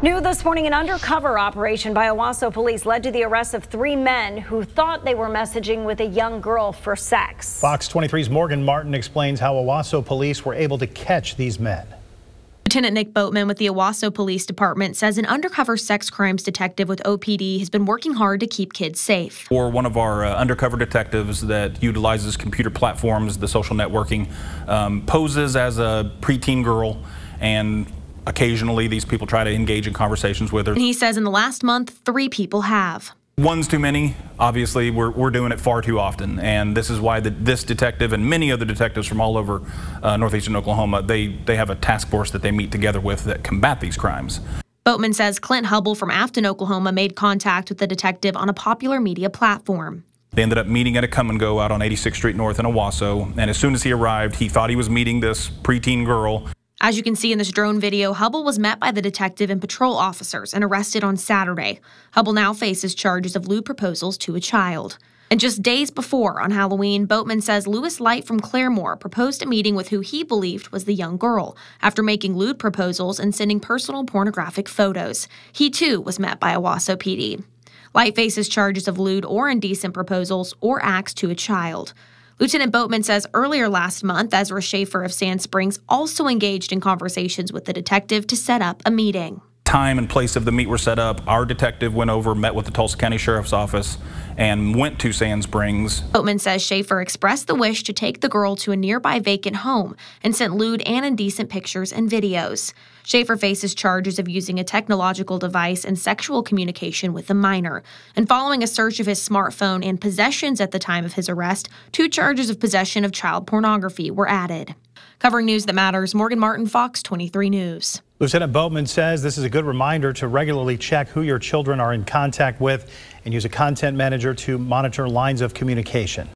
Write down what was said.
New this morning, an undercover operation by Owasso Police led to the arrest of 3 men who thought they were messaging with a young girl for sex. Fox 23's Morgan Martin explains how Owasso Police were able to catch these men. Lieutenant Nick Boatman with the Owasso Police Department says an undercover sex crimes detective with OPD has been working hard to keep kids safe. Or one of our undercover detectives that utilizes computer platforms, the social networking, poses as a preteen girl, and occasionally these people try to engage in conversations with her. And he says in the last month, 3 people have. One's too many. Obviously, we're doing it far too often, and this is why this detective and many other detectives from all over northeastern Oklahoma, they have a task force that they meet together with that combat these crimes. Boatman says Clint Hubble from Afton, Oklahoma made contact with the detective on a popular media platform. They ended up meeting at a come and go out on 86th Street North in Owasso, and as soon as he arrived, he thought he was meeting this preteen girl. As you can see in this drone video, Hubble was met by the detective and patrol officers and arrested on Saturday. Hubble now faces charges of lewd proposals to a child. And just days before, on Halloween, Boatman says Lewis Light from Claremore proposed a meeting with who he believed was the young girl after making lewd proposals and sending personal pornographic photos. He, too, was met by Owasso PD. Light faces charges of lewd or indecent proposals or acts to a child. Lieutenant Boatman says earlier last month, Ezra Schaefer of Sand Springs also engaged in conversations with the detective to set up a meeting. Time and place of the meet were set up. Our detective went over, met with the Tulsa County Sheriff's Office, and went to Sand Springs. Boatman says Schaefer expressed the wish to take the girl to a nearby vacant home and sent lewd and indecent pictures and videos. Schaefer faces charges of using a technological device and sexual communication with a minor. And following a search of his smartphone and possessions at the time of his arrest, 2 charges of possession of child pornography were added. Covering news that matters, Morgan Martin, Fox 23 News. Lieutenant Boatman says this is a good reminder to regularly check who your children are in contact with and use a content manager to monitor lines of communication.